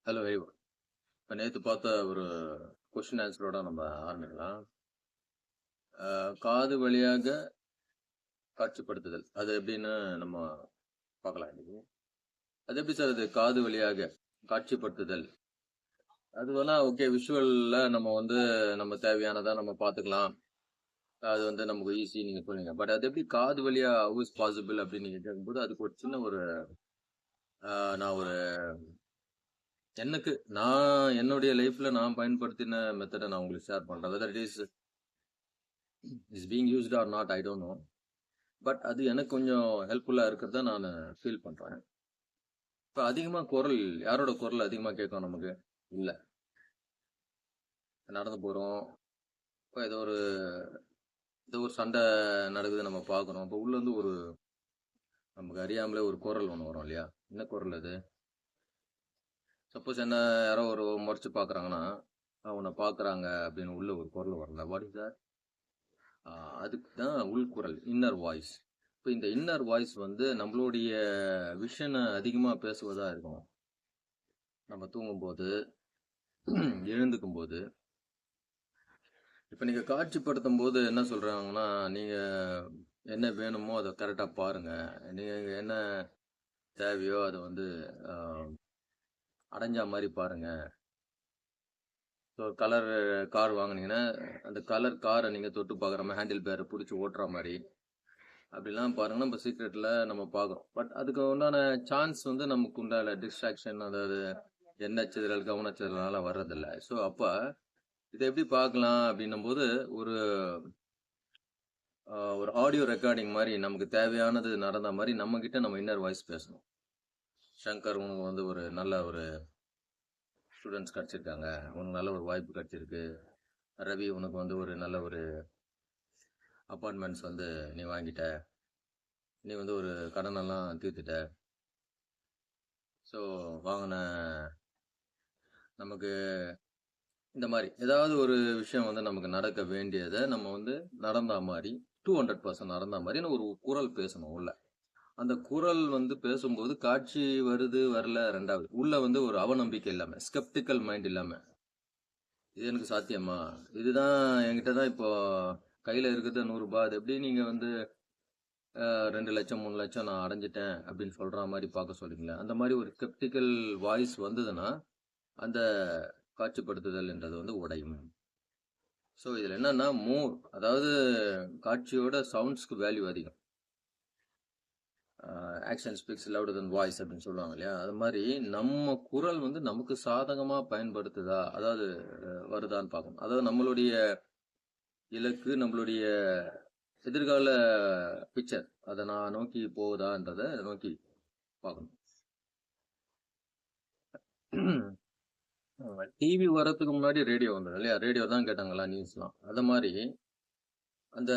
Hello very good. இப்போ நேற்று பார்த்த ஒரு கொஷின் ஆன்சரோட நம்ம ஆரம்பிக்கலாம். காது வழியாக காட்சிப்படுத்துதல் அது எப்படின்னு நம்ம பார்க்கலாம் இன்னைக்கு. அது எப்படி சார் அது காது வழியாக காட்சிப்படுத்துதல்? அது வேணா ஓகே, விஷுவல்ல நம்ம வந்து நம்ம தேவையானதை நம்ம பார்த்துக்கலாம். அது வந்து நமக்கு ஈஸி நீங்க சொன்னீங்க. பட் அது எப்படி காது வழியா ஹவு இஸ் பாசிபிள் அப்படின்னு நீங்க கேட்கும்போது அதுக்கு ஒரு சின்ன ஒரு நான் ஒரு எனக்கு நான் என்னுடைய லைஃப்ல நான் பயன்படுத்தின மெத்தடை நான் உங்களுக்கு ஷேர் பண்றேன். Whether it is being used or not I don't know. But அது எனக்கு கொஞ்சம் ஹெல்ப்ஃபுல்லாக இருக்கிறத நான் ஃபீல் பண்ணுறேன். இப்போ அதிகமாக குரல் யாரோட குரல் அதிகமாக கேட்கும் நமக்கு? இல்லை, நடந்து போகிறோம், இப்போ ஏதோ ஒரு சண்டை நடக்குது நம்ம பார்க்குறோம். இப்போ உள்ளேருந்து ஒரு நமக்கு அறியாமலே ஒரு குரல் ஒன்று வரும் இல்லையா? என்ன குரல் அது? சப்போஸ் என்ன யாரோ ஒரு முறைச்சு பார்க்குறாங்கன்னா அவனை பார்க்குறாங்க அப்படின்னு உள்ள ஒரு குரல் வரல. What is that? அதுக்கு தான் உள்குரல், இன்னர் வாய்ஸ். இப்போ இந்த இன்னர் வாய்ஸ் வந்து நம்மளுடைய விஷனை அதிகமாக பேசுவதாக இருக்கும். நம்ம தூங்கும்போது, எழுந்துக்கும் போது. இப்போ நீங்கள் காட்சிப்படுத்தும் போது என்ன சொல்கிறாங்கன்னா, நீங்கள் என்ன வேணுமோ அதை கரெக்டாக பாருங்கள், நீங்கள் என்ன தேவையோ அதை வந்து அடைஞ்சா மாதிரி பாருங்கள். ஸோ கலர் கார் வாங்கினீங்கன்னா அந்த கலர் காரை நீங்கள் தொட்டு பார்க்குற மாதிரி, ஹேண்டில் பேரை பிடிச்சி ஓட்டுற மாதிரி அப்படிலாம் பாருங்கன்னா நம்ம சீக்ரெட்டில் நம்ம பார்க்குறோம். பட் அதுக்கு உண்டான சான்ஸ் வந்து நமக்கு உண்டான டிஸ்ட்ராக்ஷன், அதாவது எண்ணச்சிதறல் கவனச்சிதறனால வர்றதில்லை. ஸோ அப்போ இதை எப்படி பார்க்கலாம் அப்படின்னும் போது ஒரு ஆடியோ ரெக்கார்டிங் மாதிரி நமக்கு தேவையானது நடந்த மாதிரி நம்ம கிட்ட நம்ம இன்னர் வாய்ஸ் பேசணும். சங்கர், உனக்கு வந்து ஒரு நல்ல ஒரு ஸ்டூடெண்ட்ஸ் கிடச்சிருக்காங்க, உனக்கு நல்ல ஒரு வாய்ப்பு கிடச்சிருக்கு. ரவி, உனக்கு வந்து ஒரு நல்ல ஒரு அப்பார்ட்மெண்ட்ஸ் வந்து நீ வாங்கிட்ட, நீ வந்து ஒரு கடனெல்லாம் தீர்த்துட்ட. ஸோ வாங்கின நமக்கு இந்த மாதிரி ஏதாவது ஒரு விஷயம் வந்து நமக்கு நடக்க வேண்டியதை நம்ம வந்து நடந்த மாதிரி 200% நடந்த மாதிரி ஒரு குரல் பேசணும் உள்ள. அந்த குரல் வந்து பேசும்போது காட்சி வருது வரல ரெண்டாவது, உள்ள வந்து ஒரு அவநம்பிக்கை இல்லாம, ஸ்கெப்டிக்கல் மைண்ட் இல்லாம, இது எனக்கு சாத்தியமா, இதுதான் என்கிட்ட தான் இப்போ கையில இருக்கிறது 100 ரூபாய், அது எப்படி நீங்க வந்து 2 லட்சம் 3 லட்சம் நான் அடைஞ்சிட்டேன் அப்படின்னு சொல்ற மாதிரி பார்க்க சொல்றீங்களா? அந்த மாதிரி ஒரு ஸ்கெப்டிக்கல் வாய்ஸ் வந்ததுன்னா அந்த காட்சிப்படுத்துதல் என்றது வந்து உடையும். ஸோ இதில் என்னன்னா மோர், அதாவது காட்சியோட சவுண்ட்ஸ்க்கு வேல்யூ அதிகம். ஆக்ஷன் ஸ்பீக்ஸ் லவுடர் தென் வாய்ஸ் அப்படின்னு சொல்லுவாங்க இல்லையா? அது மாதிரி நம்ம குரல் வந்து நமக்கு சாதகமாக பயன்படுத்துதா, அதாவது வருதான்னு பார்க்கணும். அதாவது நம்மளுடைய இலக்கு, நம்மளுடைய எதிர்கால பிக்சர் அதை நான் நோக்கி போகுதான்றதை நோக்கி பார்க்கணும். டிவி வர்றதுக்கு முன்னாடி ரேடியோ வந்தது இல்லையா? ரேடியோ தான் கேட்டாங்களா நியூஸ்லாம். அது மாதிரி அந்த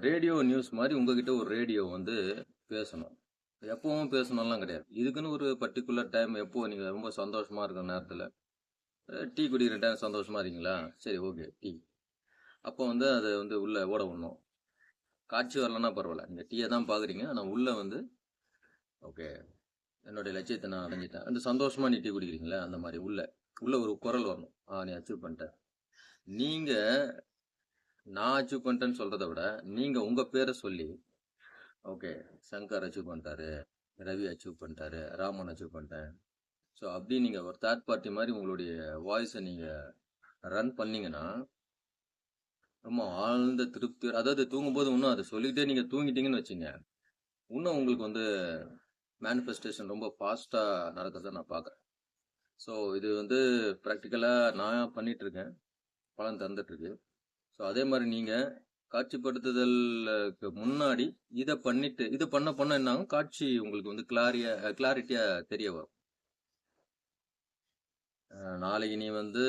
ரேடியோ நியூஸ் மாதிரி உங்ககிட்ட ஒரு ரேடியோ வந்து பேசணும். எப்பவும் பேசணும்லாம் கிடையாது. இதுக்குன்னு ஒரு பர்டிகுலர் டைம், எப்போ நீங்கள் ரொம்ப சந்தோஷமா இருக்கிற நேரத்தில் டீ குடிக்கிற டைம் சந்தோஷமா இருக்கீங்களா? சரி, ஓகே, டீ. அப்போ வந்து அதை வந்து உள்ள ஓட விடணும். காட்சி வரலன்னா பரவாயில்ல, நீங்கள் டீயை தான் பார்க்குறீங்க, ஆனால் உள்ள வந்து ஓகே, என்னுடைய லட்சியத்தை நான் அடைஞ்சிட்டேன், அந்த சந்தோஷமா நீ டீ குடிக்கிறீங்களா? அந்த மாதிரி உள்ள ஒரு குரல் வரணும். நீ அச்சீவ் பண்ணிட்ட. நீங்கள் நான் அச்சீவ் பண்ணிட்டேன்னு சொல்றதை விட நீங்கள் உங்கள் பேரை சொல்லி, ஓகே, சங்கர் அச்சீவ் பண்ணிட்டாரு, ரவி அச்சீவ் பண்ணிட்டாரு, ராமன் அச்சீவ் பண்ணிட்டேன். ஸோ அப்படி நீங்கள் ஒரு தேர்ட் பார்ட்டி மாதிரி உங்களுடைய வாய்ஸை நீங்கள் ரன் பண்ணீங்கன்னா ரொம்ப ஆழ்ந்த திருப்தி. அதாவது தூங்கும்போது இன்னும் அதை சொல்லிக்கிட்டே நீங்கள் தூங்கிட்டீங்கன்னு வச்சுங்க, இன்னும் உங்களுக்கு வந்து மேனிஃபெஸ்டேஷன் ரொம்ப ஃபாஸ்ட்டாக நடக்கிறத நான் பார்க்குறேன். ஸோ இது வந்து ப்ராக்டிக்கலாக நான் பண்ணிட்டு இருக்கேன், பலன் தந்துட்டுருக்கு. ஸோ அதே மாதிரி நீங்கள் காட்சிப்படுத்துதலுக்கு முன்னாடி இதை பண்ணிட்டு, இதை பண்ண என்னாகும், காட்சி உங்களுக்கு வந்து கிளாரிட்டியாக தெரிய வரும். நாளைக்கு நீ வந்து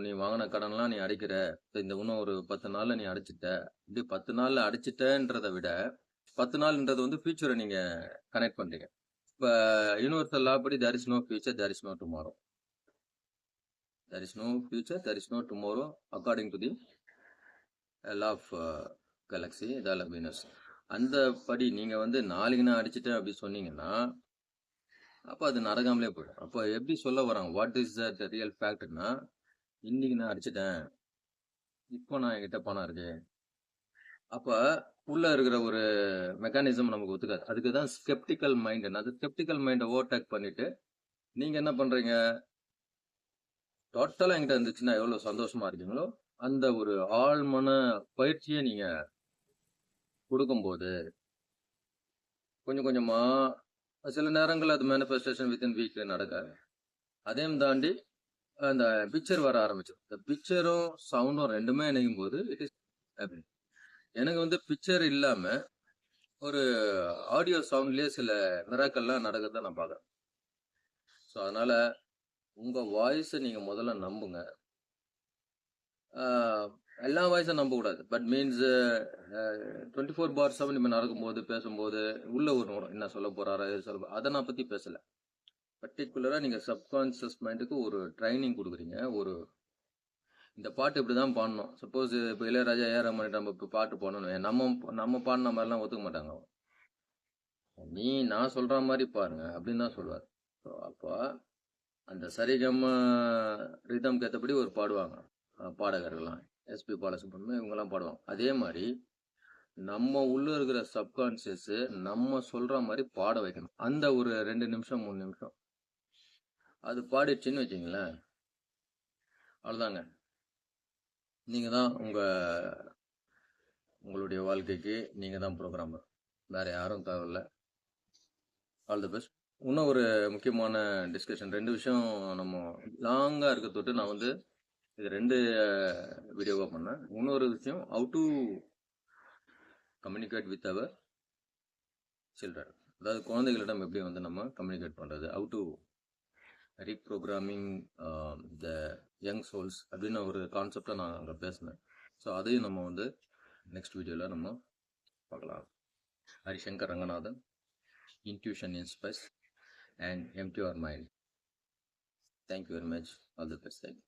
நீ வாங்கின கடன்லாம் நீ அடைக்கிற, இந்த இன்னும் ஒரு 10 நாளில் நீ அடைச்சிட்ட. இப்படி 10 நாளில் அடைச்சிட்டன்றதை விட 10 நாள்ன்றது வந்து ஃபியூச்சரை நீங்கள் கனெக்ட் பண்ணுறீங்க. இப்போ யூனிவர்சல் லா படி there is no future, there is no tomorrow. There is no future, there is no tomorrow according to the law of galaxy, the Venus. அந்த படி நீங்கள் வந்து நாளைக்கு நான் அடிச்சிட்டேன் அப்படி சொன்னீங்கன்னா அப்போ அது நடக்காமலே போயிடும். அப்போ எப்படி சொல்ல வராங்க, வாட் இஸ் த ரியல் ஃபேக்ட்னா, இன்னைக்கு நான் அடிச்சிட்டேன், இப்போ நான் என்கிட்ட பணம் இருக்கு. அப்போ உள்ள இருக்கிற ஒரு மெக்கானிசம் நமக்கு ஒத்துக்காது. அதுக்கு தான் ஸ்கெப்டிக்கல் மைண்ட். அந்த ஸ்கெப்டிக்கல் மைண்டை ஓவர்டேக் பண்ணிட்டு நீங்க என்ன பண்றீங்க, டோட்டலா என்கிட்ட இருந்துச்சுன்னா எவ்வளவு சந்தோஷமா இருக்கீங்களோ அந்த ஒரு ஆழ்மன பயிற்சியை நீங்க கொடுக்கும்போது கொஞ்சம் கொஞ்சமா சில நேரங்கள் அது மேனிஃபெஸ்டேஷன் வித்தின் வீக் நடக்காது. அதையும் தாண்டி அந்த பிக்சர் வர ஆரம்பிச்சிடும். இந்த பிக்சரும் சவுண்டும் ரெண்டுமே இணையும் போது இட் இஸ் ஹேப்பனிங். எனக்கு வந்து பிக்சர் இல்லாம ஒரு ஆடியோ சவுண்ட்லயே சில மிராக்கள்லாம் நடக்கிறத நான் பார்க்குறேன். ஸோ அதனால உங்க வாய்ஸை நீங்க முதல்ல நம்புங்க. எல்லா வாய்ஸும் நம்பக்கூடாது. பட் மீன்ஸ் 24/7 இப்போ நடக்கும்போது பேசும்போது உள்ள ஒரு வரும், என்ன சொல்ல போறாரு அதை நான் பத்தி பேசல. பர்டிகுலரா நீங்க சப்கான்சியஸ் மைண்டுக்கு ஒரு ட்ரைனிங் கொடுக்குறீங்க. ஒரு இந்த பாட்டு இப்படிதான் பாடணும். சப்போஸ் இப்போ இளையராஜா ஏஆர் ரஹ்மான் நம்ம இப்போ பாட்டு பாடணும், நம்ம பாடின மாதிரிலாம் ஒத்துக்க மாட்டாங்க. நான் சொல்ற மாதிரி பாருங்க அப்படின்னு தான் சொல்லுவார். அப்போ அந்த சரிகம ரிதம்க்கு ஏற்றபடி ஒரு பாடுவாங்க பாடகர்கள்லாம், எஸ்பி பாலசுப்ரமணியம் இவங்கெல்லாம் பாடுவாங்க. அதே மாதிரி நம்ம உள்ள இருக்கிற சப்கான்சியஸ் நம்ம சொல்ற மாதிரி பாட வைக்கணும். அந்த ஒரு 2 நிமிஷம் 3 நிமிஷம் அது பாடிடுச்சுன்னு வச்சிங்களேன், அவ்வளோதாங்க. நீங்க தான் உங்களுடைய வாழ்க்கைக்கு நீங்க தான் ப்ரோக்ராமர், வேற யாரும் தேவையில்ல. All the best. இன்னும் ஒரு முக்கியமான டிஸ்கஷன், 2 விஷயம் நம்ம லாங்கா இருக்க தொட்டு நான் வந்து இது 2 வீடியோவாக பண்ணேன். இன்னொரு விஷயம், how to communicate with our children, அதாவது குழந்தைகளிடம் எப்படி வந்து நம்ம கம்யூனிகேட் பண்ணுறது, how to reprogramming the young souls அப்படின்னு ஒரு கான்செப்டை நான் அங்கே பேசினேன். ஸோ அதையும் நம்ம வந்து நெக்ஸ்ட் வீடியோவில் நம்ம பார்க்கலாம். Harishankar Ranganathan, intuition inspires and empty your mind. Thank you very much. All the best. Thank you.